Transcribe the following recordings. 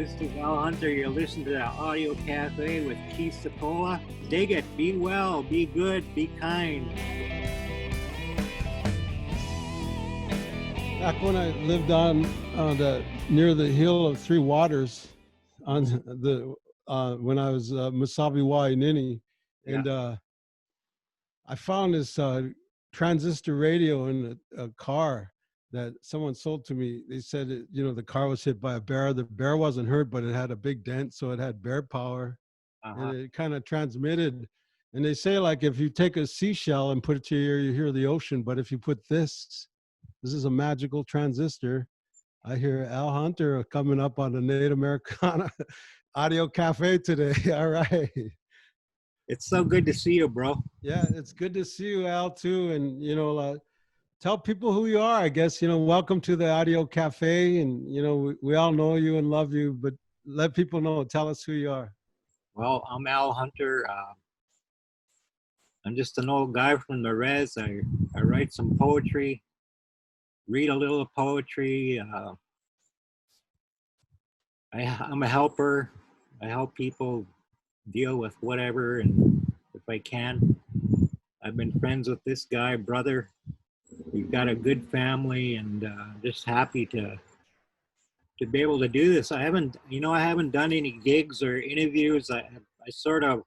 This is Al Hunter. You're listening to the Audio Cafe with Keith Sapola. Dig it. Be well. Be good. Be kind. Back when I lived on near the Hill of Three Waters, on the when I was Masabi Wainini, and I found this transistor radio in a car that someone sold to me. They said, the car was hit by a bear. The bear wasn't hurt, but it had a big dent, so it had bear power. And it kind of transmitted. And they say, like, if you take a seashell and put it to your ear, you hear the ocean. But if you put this is a magical transistor. I hear Al Hunter coming up on the Native Americana Audio Cafe today. All right. It's so good to see you, bro. Yeah, it's good to see you, Al, too. And, tell people who you are, I guess. Welcome to the Audio Cafe. And, we all know you and love you, but let people know. Tell us who you are. Well, I'm Al Hunter. I'm just an old guy from the res. I write some poetry, read a little poetry. I'm a helper. I help people deal with whatever, and if I can. I've been friends with this guy, brother. We've got a good family, and just happy to be able to do this. I haven't done any gigs or interviews. I sort of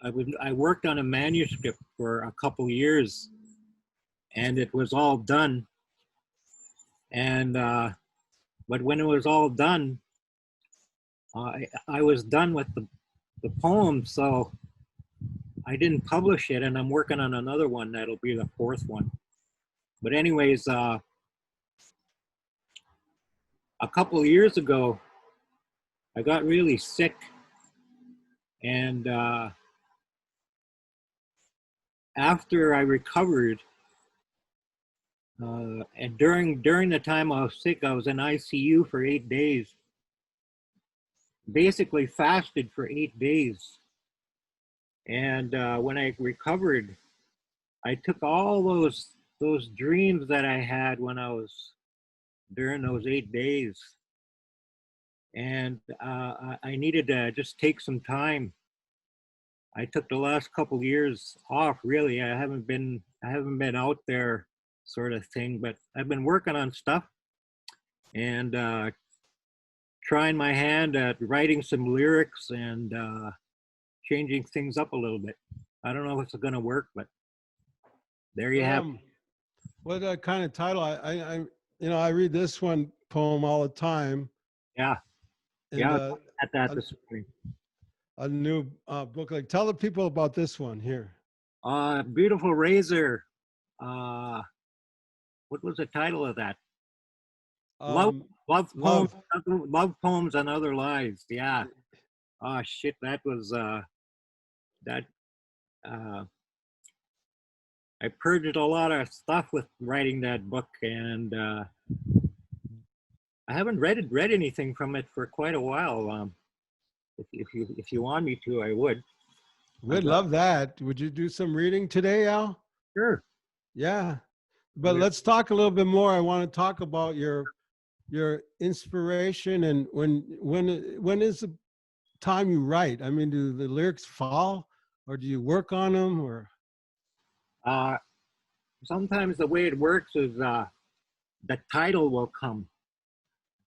I worked on a manuscript for a couple years, and it was all done. And but when it was all done, I was done with the poem, so I didn't publish it, and I'm working on another one that'll be the fourth one. But anyways, a couple of years ago, I got really sick, and after I recovered, and during the time I was sick, I was in ICU for 8 days. Basically fasted for 8 days. And when I recovered, I took all those dreams that I had when I was during those 8 days, and I needed to just take some time. I took the last couple of years off. Really, I haven't been out there, sort of thing. But I've been working on stuff and trying my hand at writing some lyrics and changing things up a little bit. I don't know if it's going to work, but there you have it. What kind of title? I read this one poem all the time. Yeah. And, yeah, at that this morning. A new book. Like, tell the people about this one here. Beautiful Razor. What was the title of that? Love Poems and Other Lives. Yeah. Oh shit, that was I purged a lot of stuff with writing that book, and I haven't read anything from it for quite a while. If you want me to, I would. We'd love that. Would you do some reading today, Al? Sure. Yeah, but let's talk a little bit more. I want to talk about your inspiration, and when is the time you write? I mean, do the lyrics fall, or do you work on them, or? Sometimes the way it works is the title will come.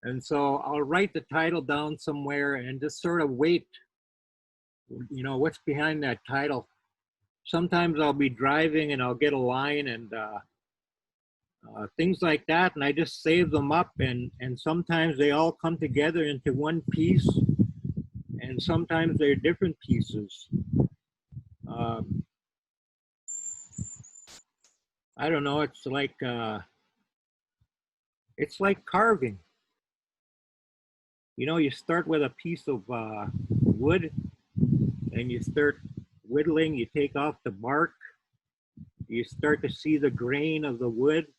And so I'll write the title down somewhere and just sort of wait, what's behind that title. Sometimes I'll be driving and I'll get a line and things like that, and I just save them up, and sometimes they all come together into one piece, and sometimes they're different pieces. I don't know, it's like carving. You start with a piece of wood, and you start whittling, you take off the bark, you start to see the grain of the wood,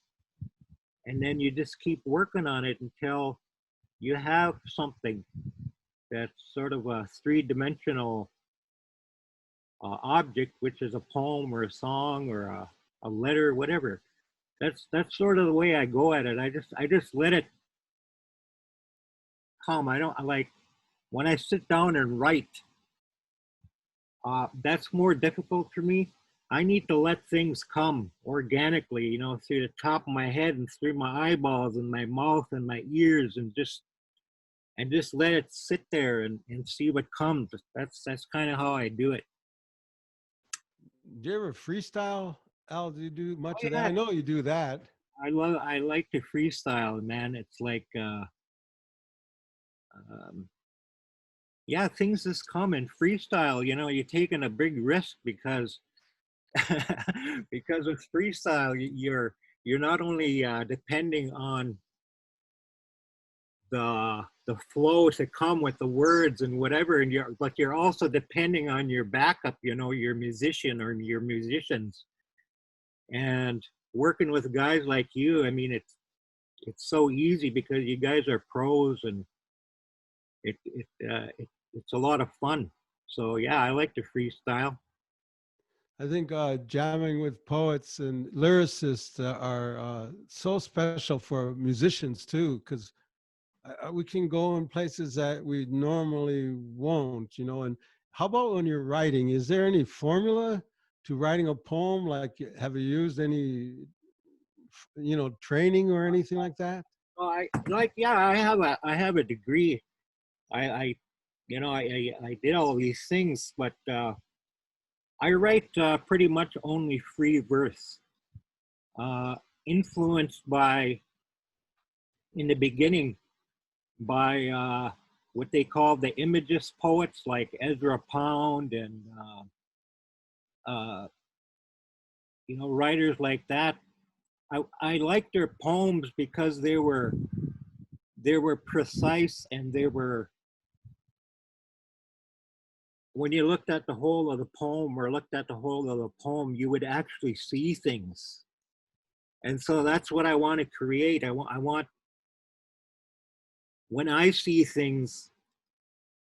and then you just keep working on it until you have something that's sort of a three-dimensional object, which is a poem or a song or a letter, whatever. That's sort of the way I go at it. I just let it come. I don't like when I sit down and write, that's more difficult for me. I need to let things come organically, you know, through the top of my head and through my eyeballs and my mouth and my ears, and just let it sit there and see what comes. That's kind of how I do it. Do you ever freestyle, Al? Do you do Oh much of that? yeah, I know you do that. I like to freestyle, man. It's like um, yeah, things just come in freestyle. You know, you're taking a big risk because because with freestyle, you're not only depending on the flow to come with the words and whatever, and but you're also depending on your backup. You know, your musician or your musicians, and working with guys like you. I mean, it's so easy because you guys are pros, and it's a lot of fun. So yeah, I like to freestyle. I think jamming with poets and lyricists are so special for musicians too, because we can go in places that we normally won't, you know. And how about when you're writing? Is there any formula to writing a poem? Like, have you used any, you know, training or anything like that? Well, I like, yeah, I have a degree. I you know, I did all these things, but I write pretty much only free verse, uh, influenced by, in the beginning, by what they call the imagist poets like Ezra Pound and uh, you know, writers like that. I liked their poems because they were precise, and they were, when you looked at the whole of the poem or looked at the whole of the poem, you would actually see things. And so that's what I want to create. I want, when I see things,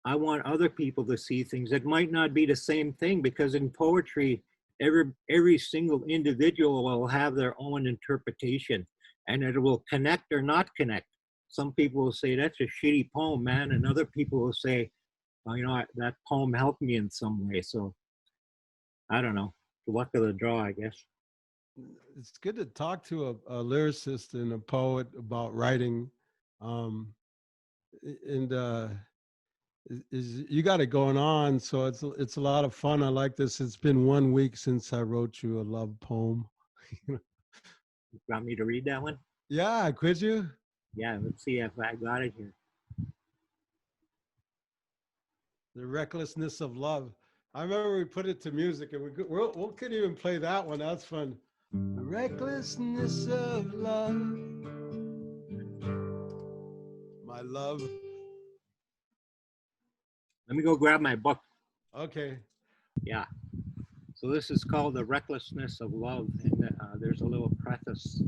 I want other people to see things. It might not be the same thing, because in poetry, every single individual will have their own interpretation, and it will connect or not connect. Some people will say that's a shitty poem, man, and other people will say, oh, you know, that poem helped me in some way. So I don't know, the luck of the draw, I guess. It's good to talk to a lyricist and a poet about writing. Um, and is you got it going on, so it's a lot of fun. I like this. It's been 1 week since I wrote you a love poem. You want me to read that one? Yeah, could you? Yeah, let's see if I got it here. The recklessness of love. I remember we put it to music, and we could even play that one. That's fun. The recklessness of love, my love. Let me go grab my book. Okay. Yeah. So this is called The Recklessness of Love, and there's a little preface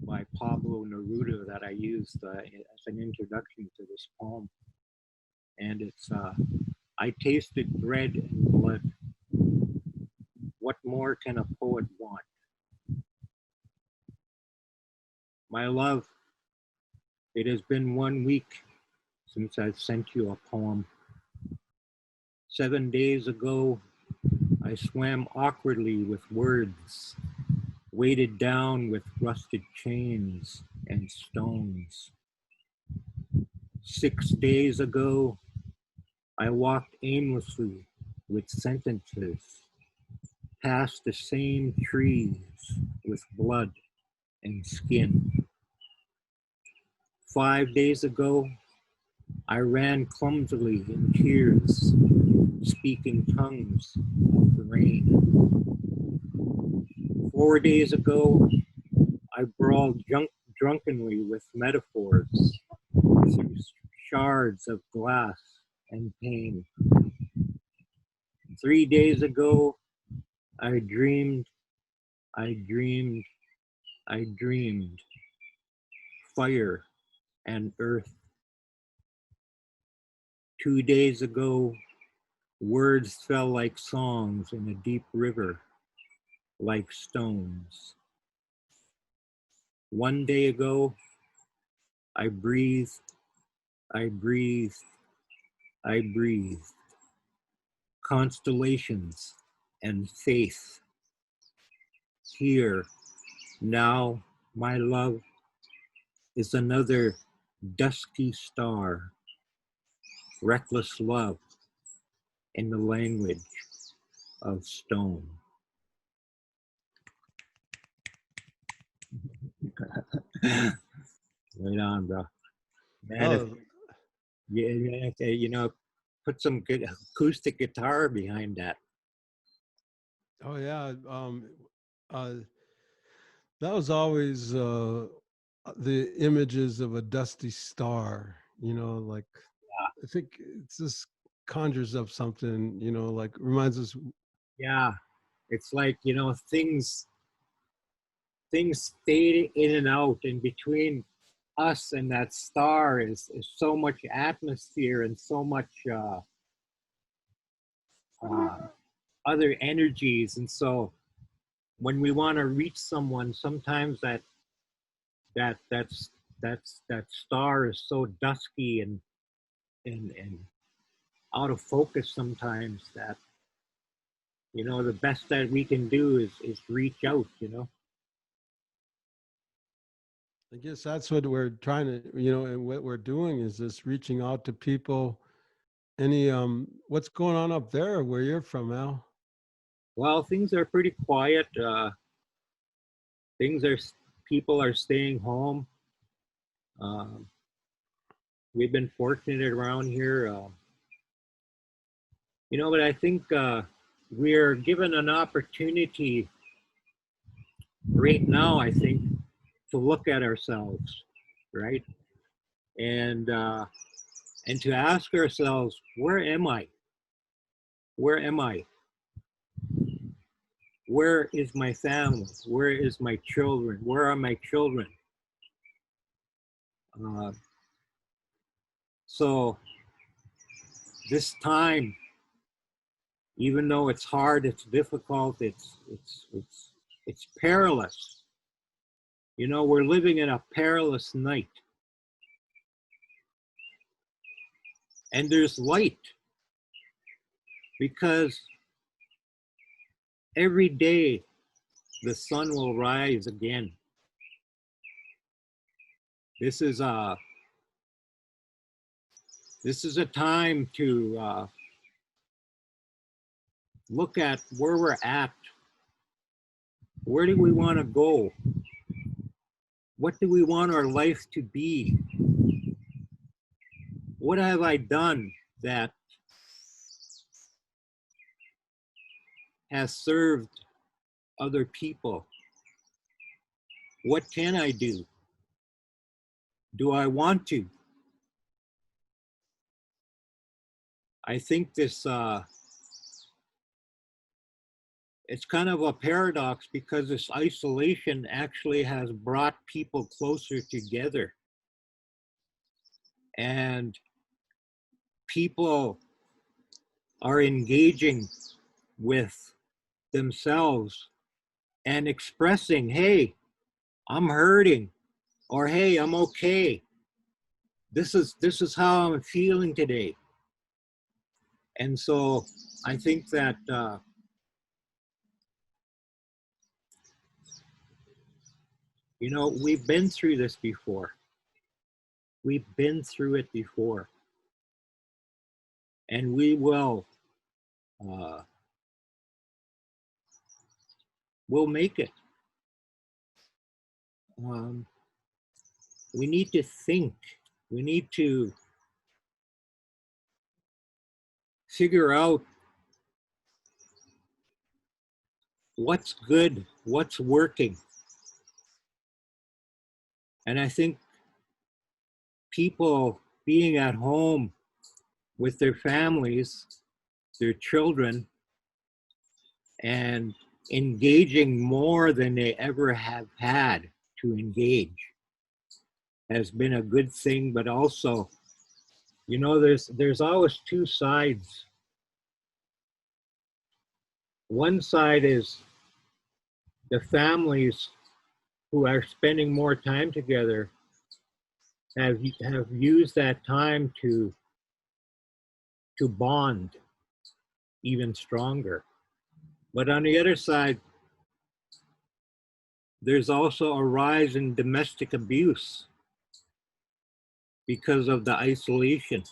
by Pablo Neruda that I used as an introduction to this poem. And it's, I tasted bread and blood. What more can a poet want? My love, it has been 1 week since I've sent you a poem. 7 days ago, I swam awkwardly with words, weighted down with rusted chains and stones. 6 days ago, I walked aimlessly with sentences past the same trees with blood and skin. 5 days ago, I ran clumsily in tears, speaking tongues of the rain. 4 days ago, I brawled drunkenly with metaphors through shards of glass and pain. 3 days ago, I dreamed, I dreamed, I dreamed fire and earth. 2 days ago, words fell like songs in a deep river, like stones. 1 day ago, I breathed, I breathed, I breathe. Constellations and faith. Here, now, my love is another dusky star. Reckless love in the language of stone. Right on, bro. Man, if Oh, you know, put some good acoustic guitar behind that. oh yeah. Uh, that was always the images of a dusty star. You know, like I think it's just conjures up something. You know, like reminds us. Yeah, it's like, you know, things fade in and out, and between us and that star is so much atmosphere and so much uh, other energies. And so when we want to reach someone, sometimes that that's that star is so dusky and out of focus sometimes that, you know, the best that we can do is reach out, you know. I guess that's what we're trying to, you know, and what we're doing is just reaching out to people. Any what's going on up there where you're from, Al? Well, things are pretty quiet. Things are People are staying home. um, we've been fortunate around here, you know, but I think we're given an opportunity right now, I think, to look at ourselves, right? And to ask ourselves, where am I? Where am I? Where is my family? Where is my children? Where are my children? Uh, so this time, even though it's hard, it's difficult, it's perilous. You know, we're living in a perilous night, and there's light because every day the sun will rise again. This is a this is a time to look at where we're at. Where do we want to go? What do we want our life to be? What have I done that has served other people? What can I do? Do I want to? I think this it's kind of a paradox because this isolation actually has brought people closer together, and people are engaging with themselves and expressing, hey, I'm hurting, or hey, I'm okay. This is how I'm feeling today. And so I think that you know, we've been through this before. We've been through it before, and we will uh, we'll make it. Um, we need to think. We need to figure out what's good, what's working. And I think people being at home with their families, their children, and engaging more than they ever have had to engage has been a good thing. But also, you know, there's always two sides. One side is the families who are spending more time together have used that time to to bond even stronger. But on the other side, there's also a rise in domestic abuse because of the isolation.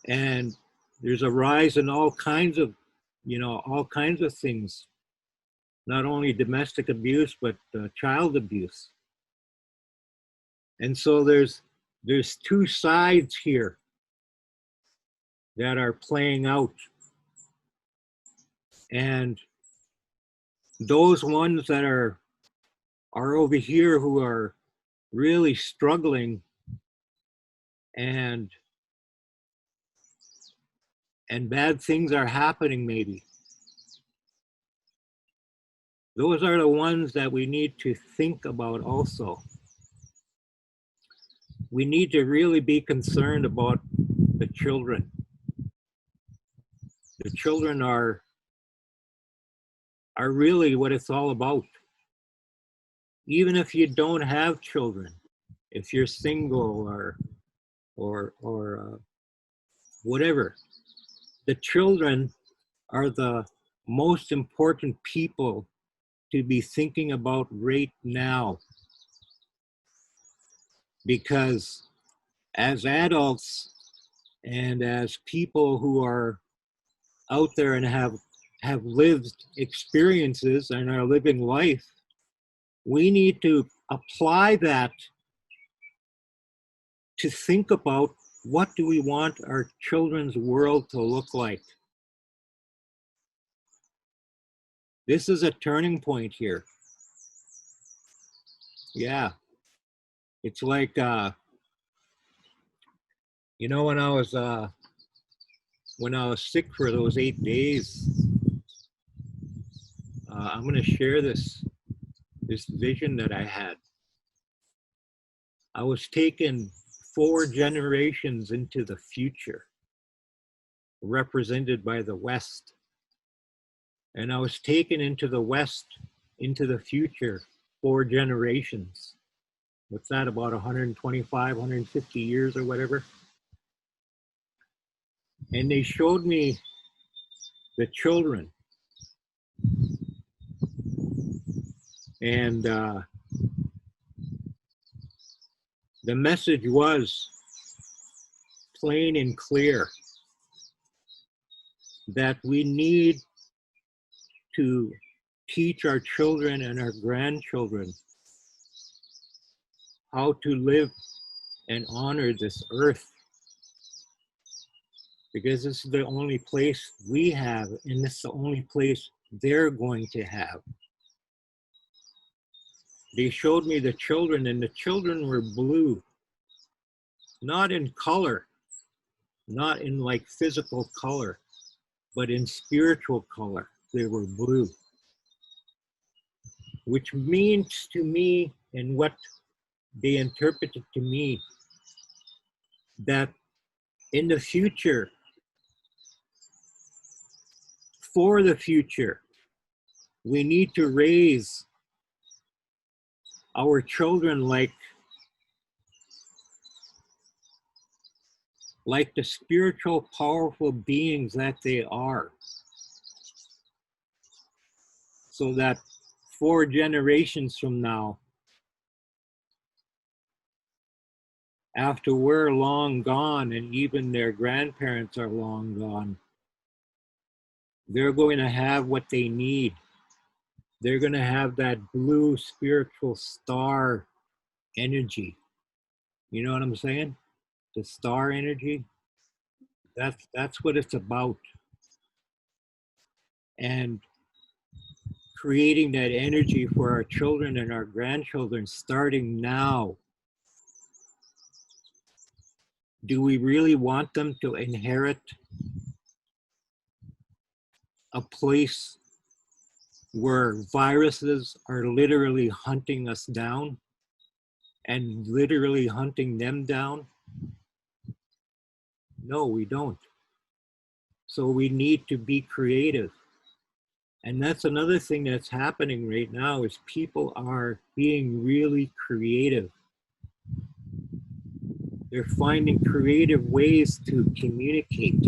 And there's a rise in all kinds of, all kinds of things, not only domestic abuse, but child abuse. And so there's two sides here that are playing out. And those ones that are over here who are really struggling and bad things are happening maybe. Those are the ones that we need to think about also. We need to really be concerned about the children. The children are really what it's all about. Even if you don't have children, if you're single or whatever, the children are the most important people to be thinking about right now. Because as adults and as people who are out there and have lived experiences and are living life, we need to apply that to think about what do we want our children's world to look like. This is a turning point here. Yeah. It's like, when I was sick for those 8 days, I'm going to share this vision that I had. I was taken 4 generations into the future, represented by the West. And I was taken into the West, into the future, 4 generations. What's that, about 125, 150 years or whatever? And they showed me the children. And the message was plain and clear that we need to teach our children and our grandchildren how to live and honor this earth. Because this is the only place we have, and this is the only place they're going to have. They showed me the children, and the children were blue. Not in color, not in like physical color, but in spiritual color. They were blue. Which means to me, and what they interpreted to me, that in the future, for the future, we need to raise our children like the spiritual, powerful beings that they are. So that 4 generations from now, after we're long gone and even their grandparents are long gone, they're going to have what they need. They're going to have that blue spiritual star energy. You know what I'm saying? The star energy. That's what it's about. And creating that energy for our children and our grandchildren starting now. Do we really want them to inherit a place where viruses are literally hunting us down and literally hunting them down? No, we don't. So we need to be creative. And that's another thing that's happening right now is people are being really creative. They're finding creative ways to communicate.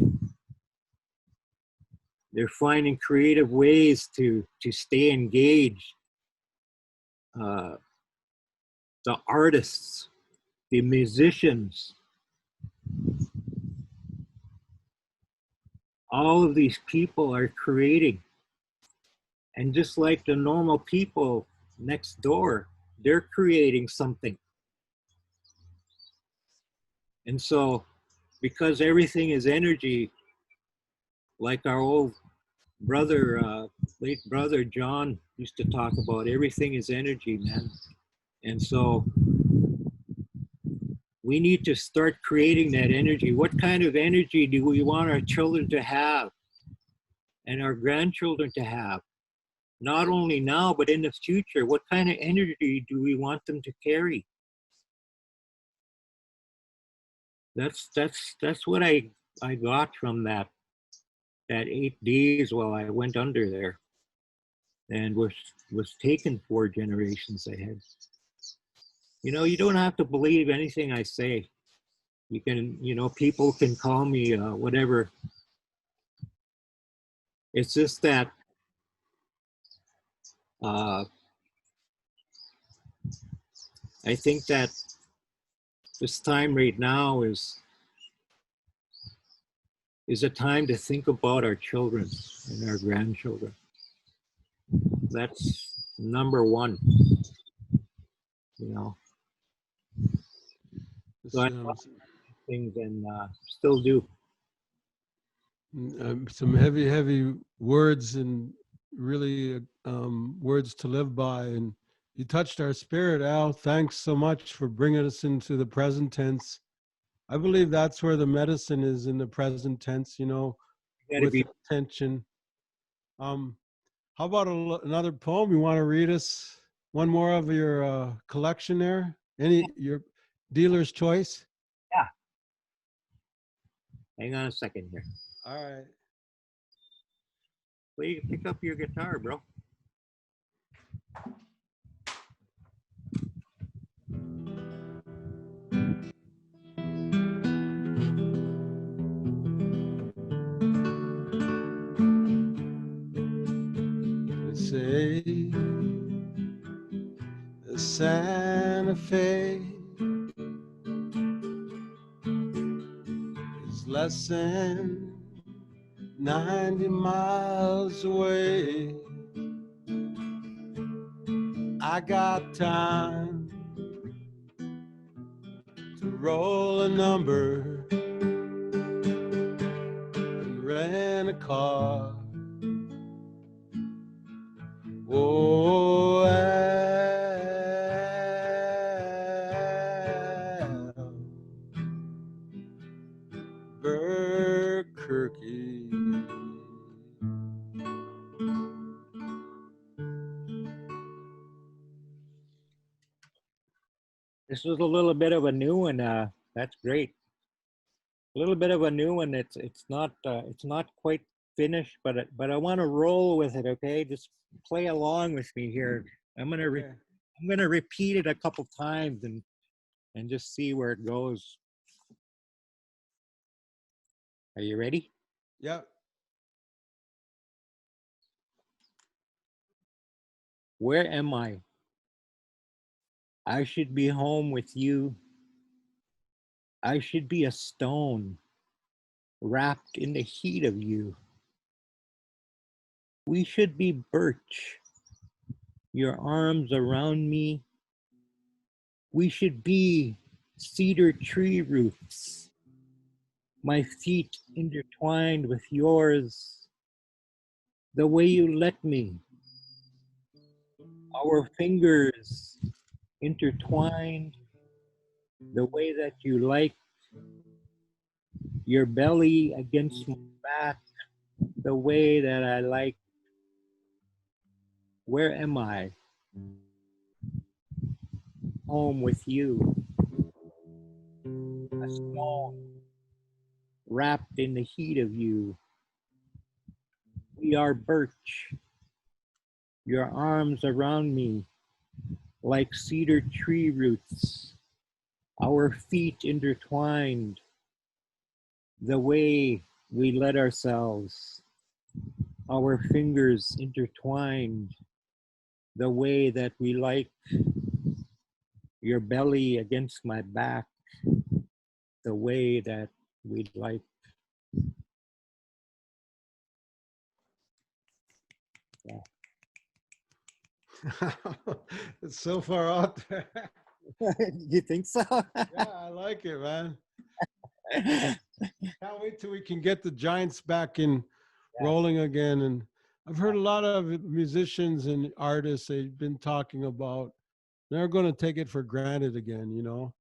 They're finding creative ways to stay engaged. The artists, the musicians, all of these people are creating. And just like the normal people next door, they're creating something. And so, because everything is energy, like our old brother, late brother John used to talk about, everything is energy, man. And so we need to start creating that energy. What kind of energy do we want our children to have and our grandchildren to have? Not only now, but in the future, what kind of energy do we want them to carry? That's what I got from that 8 days while I went under there, and was taken 4 generations ahead. You know, you don't have to believe anything I say. You can, you know, people can call me whatever. It's just that I think that this time right now is a time to think about our children and our grandchildren. That's number one, you know. So I love things and still do. Some heavy words and really words to live by. And you touched our spirit, Al. Thanks so much for bringing us into the present tense. I believe that's where the medicine is, in the present tense, you know, with attention. How about another poem? You want to read us one more of your collection there? Your dealer's choice? Yeah. Hang on a second here. All right. Well, you can pick up your guitar, bro. They say the Santa Fe is less than 90 miles away. I got time to roll a number and rent a car. Oh, Albuquerque. This was a little bit of a new one. That's great. A little bit of a new one. It's not quite finished, but I want to roll with it. Okay, just play along with me here. I'm gonna repeat it a couple times and just see where it goes. Are you ready? Yep. Where am I? I should be home with you. I should be a stone wrapped in the heat of you. We should be birch, your arms around me. We should be cedar tree roots, my feet intertwined with yours, the way you let me. Our fingers intertwined, the way that you like, your belly against my back, the way that I like. Where am I? Home with you. A stone wrapped in the heat of you. We are birch, your arms around me like cedar tree roots, our feet intertwined, the way we let ourselves, our fingers intertwined, the way that we like your belly against my back, the way that we like. Yeah. It's so far out there. You think so? Yeah, I like it, man. Can't wait till we can get the Giants back in Yeah. rolling again. And I've heard a lot of musicians and artists, they've been talking about they're going to take it for granted again, you know,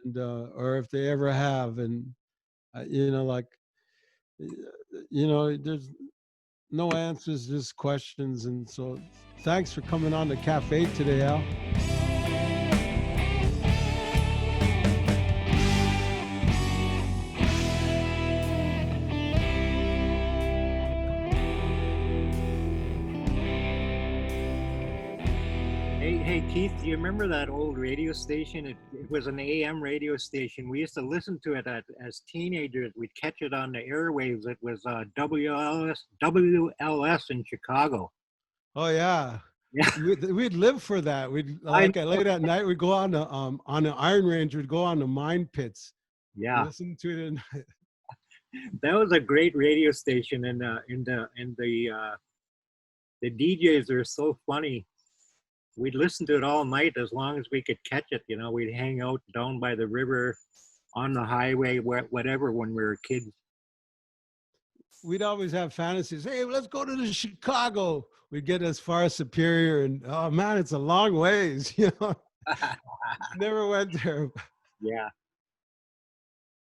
and or if they ever have. And, you know, like, you know, there's no answers, just questions. And so thanks for coming on the cafe today, Al. Hey, Keith, do you remember that old radio station? It was an AM radio station. We used to listen to it as teenagers. We'd catch it on the airwaves. It was WLS in Chicago. Oh yeah. Yeah, We'd live for that. We'd I like at late at night. We'd go on the Iron Range. We'd go on the mine pits. yeah, Listen to it. And that was a great radio station, and the DJs are so funny. We'd listen to it all night as long as we could catch it. You know, we'd hang out down by the river, on the highway, whatever, when we were kids. we'd always have fantasies. Hey, let's go to the Chicago. We'd get as far as Superior, and oh man, it's a long ways. You know, never went there. Yeah.